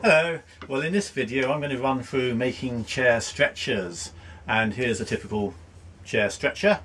Hello, well in this video I'm going to run through making chair stretchers, and here's a typical chair stretcher.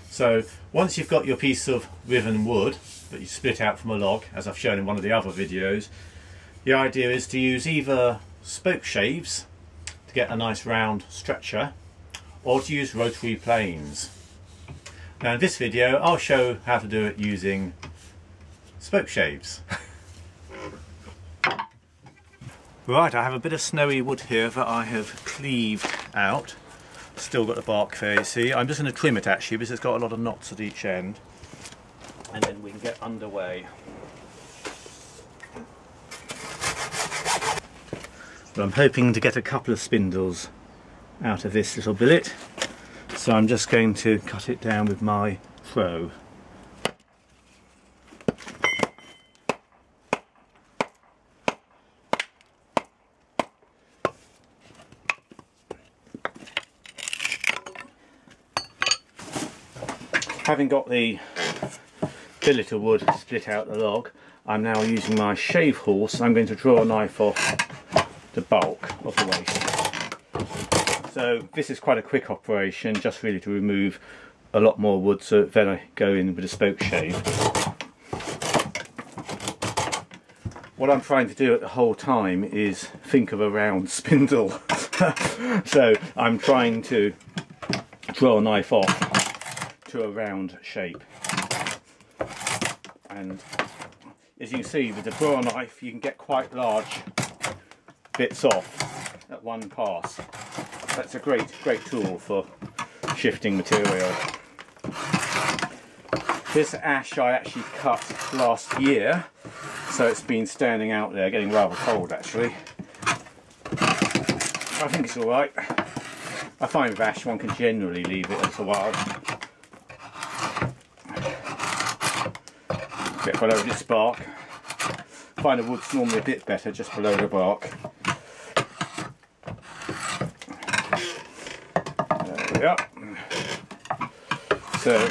So once you've got your piece of riven wood that you split out from a log, as I've shown in one of the other videos, the idea is to use either spokeshaves to get a nice round stretcher, or to use rotary planes. Now in this video I'll show how to do it using spokeshaves. Right, I have a bit of snowy wood here that I have cleaved out. Still got the bark there, you see. I'm just going to trim it actually because it's got a lot of knots at each end. And then we can get underway. But I'm hoping to get a couple of spindles out of this little billet. So I'm just going to cut it down with my pro. Having got the billet of wood split out the log, I'm now using my shave horse. I'm going to draw a knife off the bulk of the waste. So this is quite a quick operation, just really to remove a lot more wood, so then I go in with a spokeshave. What I'm trying to do at the whole time is think of a round spindle. So I'm trying to draw a knife off to a round shape, and as you can see with the draw knife you can get quite large bits off at one pass. That's a great tool for shifting material. This ash I actually cut last year, so it's been standing out there getting rather cold actually. I think it's alright. I find with ash one can generally leave it a little while. Get below this bark. Find the wood's normally a bit better just below the bark. There we are. So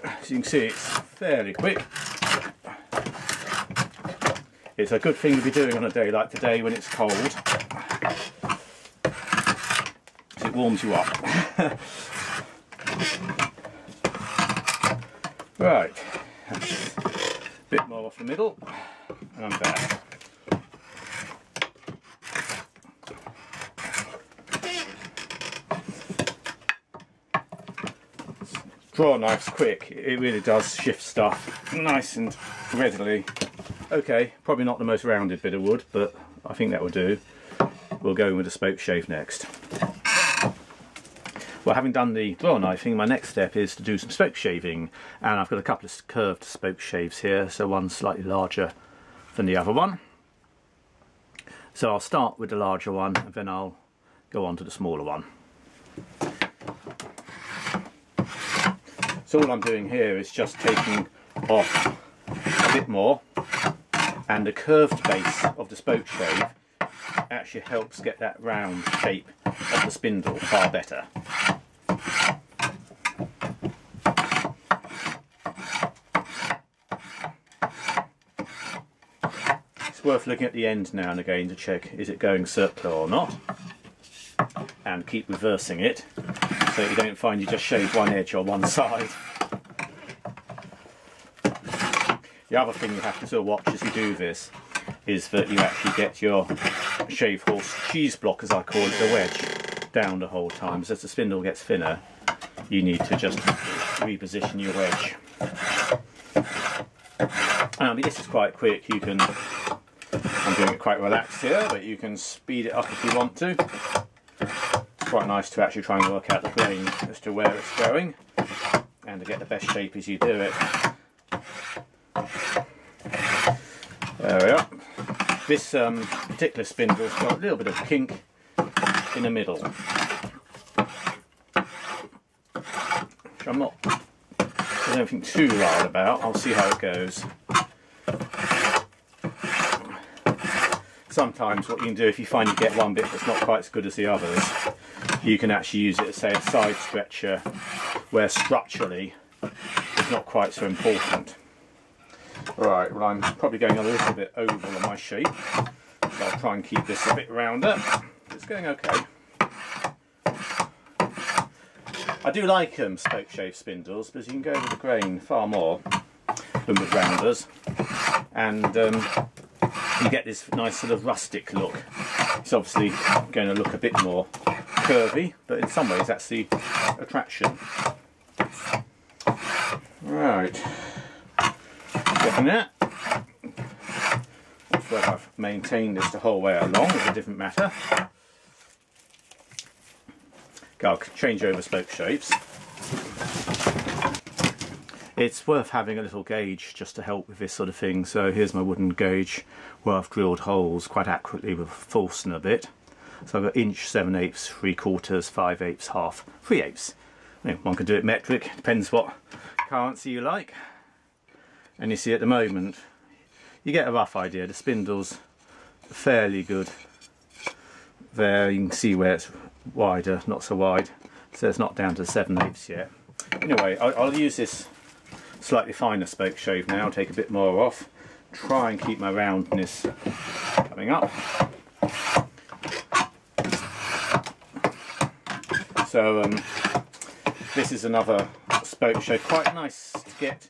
as you can see, it's fairly quick. It's a good thing to be doing on a day like today when it's cold. It warms you up. Right. Bit more off the middle, and I'm back. Draw knife's quick, it really does shift stuff nice and readily. Okay, probably not the most rounded bit of wood, but I think that will do. We'll go in with a spokeshave next. Well, having done the draw knifing, my next step is to do some spokeshaving, and I've got a couple of curved spokeshaves here, so one's slightly larger than the other one. So I'll start with the larger one and then I'll go on to the smaller one. So all I'm doing here is just taking off a bit more, and the curved base of the spokeshave actually helps get that round shape of the spindle far better. It's worth looking at the end now and again to check is it going circular or not, and keep reversing it so you don't find you just shave one edge or one side. The other thing you have to sort of watch as you do this is that you actually get your shave horse cheese block, as I call it, the wedge, down the whole time. So as the spindle gets thinner, you need to just reposition your wedge. I mean, this is quite quick. You can, I'm doing it quite relaxed here, but you can speed it up if you want to. It's quite nice to actually try and work out the plane as to where it's going, and to get the best shape as you do it. There we are. This particular spindle's got a little bit of kink in the middle, which I'm not, there's anything too wild about. I'll see how it goes. Sometimes what you can do, if you find you get one bit that's not quite as good as the others, you can actually use it as, say, a side stretcher where structurally it's not quite so important. Right, well I'm probably going a little bit oval on my shape, So I'll try and keep this a bit rounder. It's going okay. I do like Spokeshave spindles because you can go with the grain far more than with rounders, and you get this nice sort of rustic look. It's obviously going to look a bit more curvy, but in some ways that's the attraction. Right, getting that. Whether I've maintained this the whole way along is a different matter. Okay, I'll change over Spokeshaves. It's worth having a little gauge just to help with this sort of thing. So here's my wooden gauge where I've drilled holes quite accurately with a Fulson bit. So I've got inch, 7/8, 3/4, 5/8, half, 3/8. One can do it metric, depends what currency you like. And you see at the moment, you get a rough idea. The spindle's fairly good. There you can see where it's wider, not so wide. So it's not down to 7/8 yet. Anyway, I'll use this slightly finer Spokeshave now, take a bit more off, try and keep my roundness coming up. So this is another Spokeshave, quite nice to get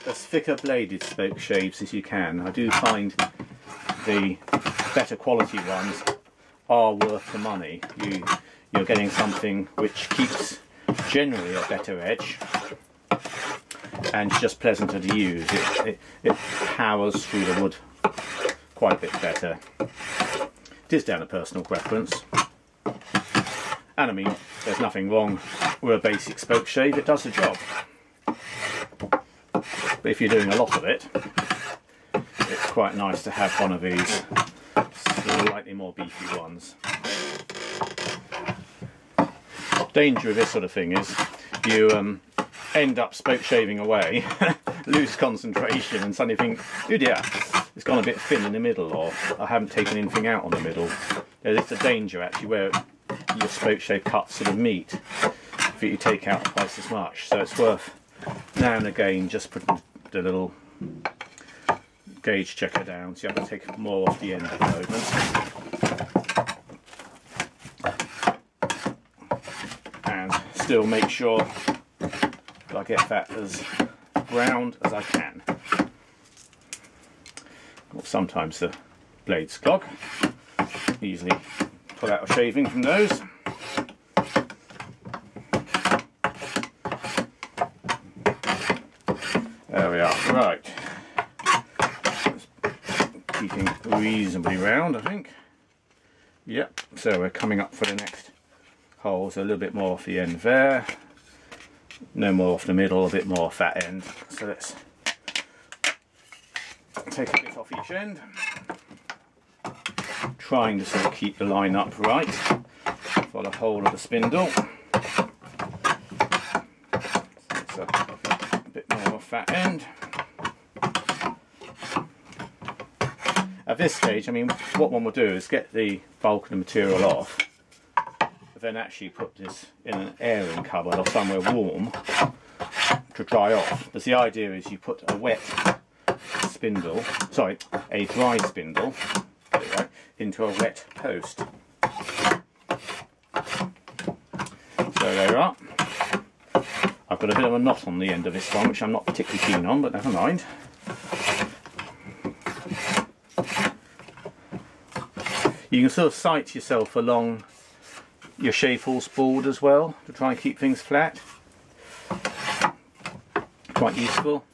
as thicker bladed Spokeshaves as you can. I do find the better quality ones are worth the money. You're getting something which keeps generally a better edge and it's just pleasanter to use. It powers through the wood quite a bit better. It is down to personal preference, and I mean there's nothing wrong with a basic Spokeshave, it does the job. But if you're doing a lot of it, it's quite nice to have one of these slightly more beefy ones. Danger of this sort of thing is you end up Spokeshaving away, lose concentration and suddenly think, oh dear, it's gone a bit thin in the middle, or I haven't taken anything out on the middle. There's a danger actually where your Spokeshave cuts sort of meat if you take out twice as much. So it's worth now and again just putting the little gauge checker down, so you have to take more off the end at the moment. And still make sure that I get that as round as I can. Well, sometimes the blades clog. Easily pull out a shaving from those. There we are. Right. Keeping reasonably round, I think. Yep. So we're coming up for the next hole. So a little bit more off the end there. No more off the middle, a bit more off that end. So let's take a bit off each end. Trying to sort of keep the line upright for the whole of the spindle. So a bit more off that end. At this stage, I mean, what one will do is get the bulk of the material off, but then actually put this in an airing cupboard or somewhere warm to dry off. Because the idea is you put a wet spindle, sorry, a dry spindle, into a wet post. So there you are. I've got a bit of a knot on the end of this one, which I'm not particularly keen on, but never mind. You can sort of sight yourself along your shave horse board as well to try and keep things flat. Quite useful.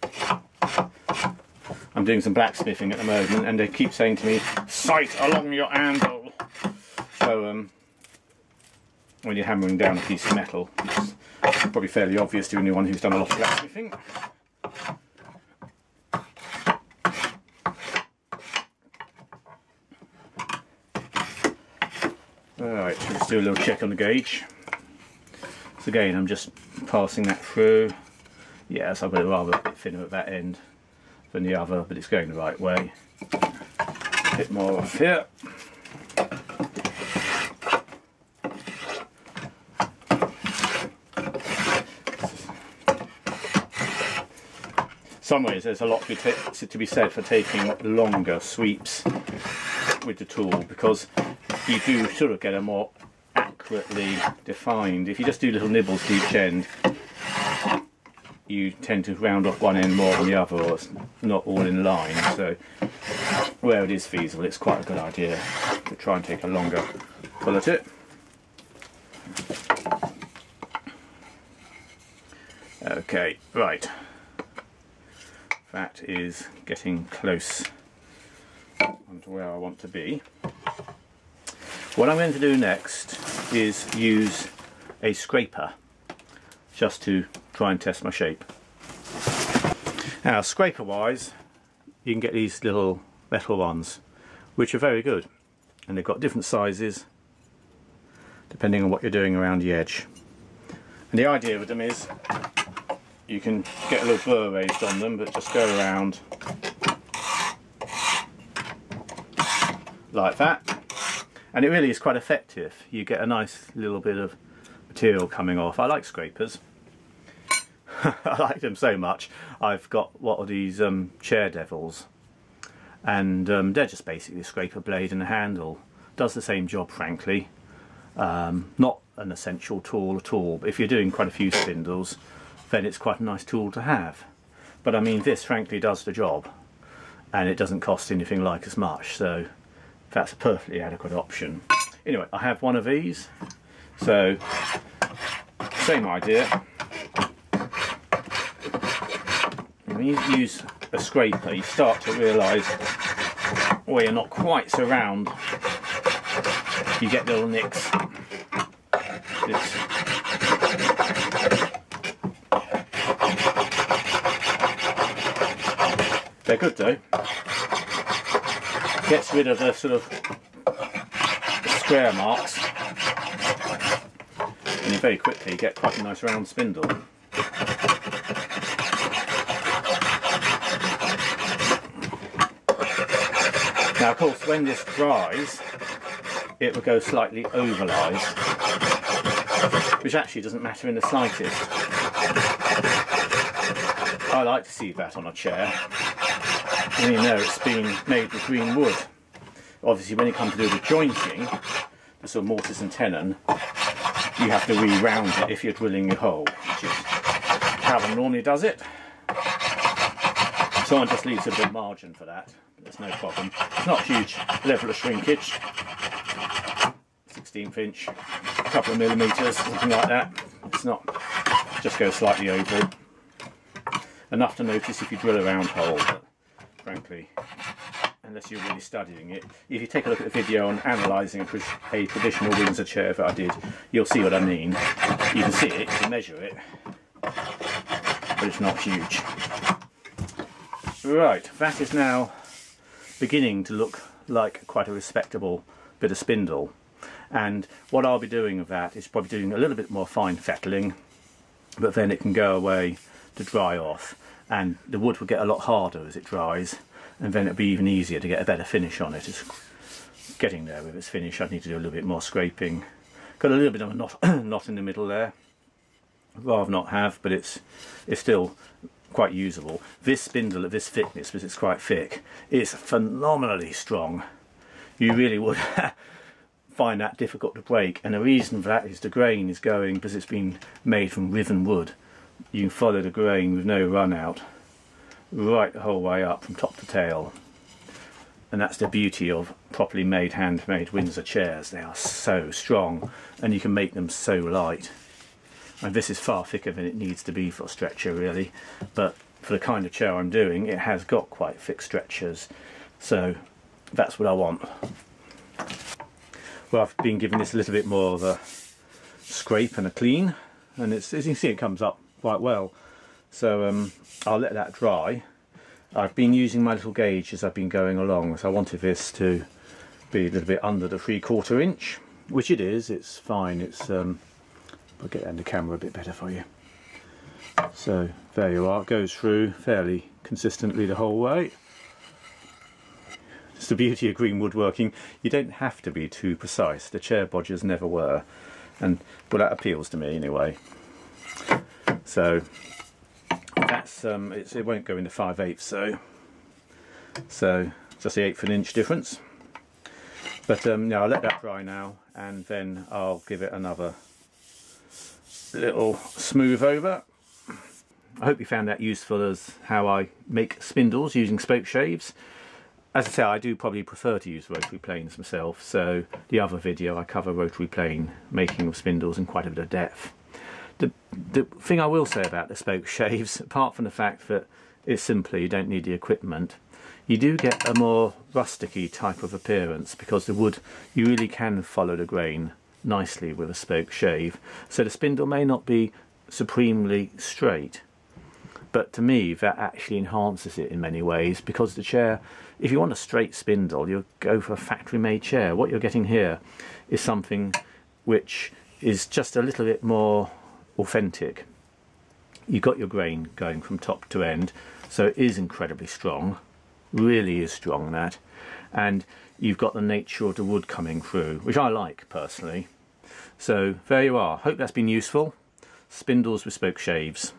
I'm doing some blacksmithing at the moment and they keep saying to me, sight along your anvil. So when you're hammering down a piece of metal, it's probably fairly obvious to anyone who's done a lot of blacksmithing. Alright, so let's do a little check on the gauge. So again, I'm just passing that through. Yes, I've got it rather a bit thinner at that end than the other, but it's going the right way. A bit more off here. In some ways there's a lot to be said for taking longer sweeps with the tool, because you do sort of get a more accurately defined. If you just do little nibbles to each end, you tend to round off one end more than the other, or it's not all in line. So where it is feasible, it's quite a good idea to try and take a longer pull at it. Okay, right, that is getting close to where I want to be. What I'm going to do next is use a scraper just to try and test my shape. Now, scraper wise, you can get these little metal ones which are very good, and they've got different sizes depending on what you're doing around the edge. And the idea with them is you can get a little burr raised on them, but just go around like that, and it really is quite effective. You get a nice little bit of material coming off. I like scrapers. I like them so much. I've got what are these chair devils, and they're just basically a scraper blade and a handle. Does the same job, frankly. Not an essential tool at all, but if you're doing quite a few spindles, then it's quite a nice tool to have. But I mean, this frankly does the job, and it doesn't cost anything like as much, so that's a perfectly adequate option. Anyway, I have one of these, so same idea. When you use a scraper, you start to realise where you're not quite so round, you get little nicks. They're good though. Gets rid of the sort of square marks, and you very quickly get quite a nice round spindle. Now, of course, when this dries, it will go slightly overlised, which actually doesn't matter in the slightest. I like to see that on a chair, when you know it's been made with green wood. Obviously, when it comes to do the jointing, the sort of mortise and tenon, you have to re-round it if you're drilling your hole, which is how one normally does it. Someone just leaves a bit of margin for that. There's no problem. It's not a huge level of shrinkage. 16th inch, a couple of millimetres, something like that. It's not, just goes slightly oval. Enough to notice if you drill a round hole, but frankly, unless you're really studying it, if you take a look at the video on analysing a traditional Windsor chair that I did, you'll see what I mean. You can see it, you can measure it, but it's not huge. Right, that is now beginning to look like quite a respectable bit of spindle, and what I'll be doing with that is probably doing a little bit more fine fettling, but then it can go away to dry off, and the wood will get a lot harder as it dries, and then it'll be even easier to get a better finish on it. It's getting there with its finish. I need to do a little bit more scraping. Got a little bit of a knot in the middle there. I'd rather not have, but it's still quite usable. This spindle at this thickness, because it's quite thick, is phenomenally strong. You really would find that difficult to break, and the reason for that is the grain is going, because it's been made from riven wood, you can follow the grain with no run out right the whole way up from top to tail. And that's the beauty of properly made, handmade Windsor chairs. They are so strong, and you can make them so light. And this is far thicker than it needs to be for a stretcher, really, but for the kind of chair I'm doing, it has got quite thick stretchers, so that's what I want. Well, I've been giving this a little bit more of a scrape and a clean, and as you can see, it comes up quite well. So I'll let that dry. I've been using my little gauge as I've been going along, so I wanted this to be a little bit under the 3/4 inch, which it is. It's fine. It's I'll get that in the camera a bit better for you. So there you are, it goes through fairly consistently the whole way. It's the beauty of green woodworking, you don't have to be too precise. The chair bodgers never were, and well, that appeals to me anyway. So that's it won't go into 5/8, so just the 1/8 inch difference. But no, I'll let that dry now, and then I'll give it another little smooth over. I hope you found that useful as how I make spindles using Spokeshaves. As I say, I do probably prefer to use rotary planes myself, so the other video I cover rotary plane making of spindles in quite a bit of depth. The thing I will say about the Spokeshaves, apart from the fact that it's simply you don't need the equipment, you do get a more rusticy type of appearance because the wood, you really can follow the grain nicely with a Spokeshave. So the spindle may not be supremely straight, but to me that actually enhances it in many ways, because the chair, if you want a straight spindle, you'll go for a factory-made chair. What you're getting here is something which is just a little bit more authentic. You've got your grain going from top to end, so it is incredibly strong. Really is strong, that, and you've got the nature of the wood coming through, which I like personally. So there you are. Hope that's been useful. Spindles with Spokeshaves.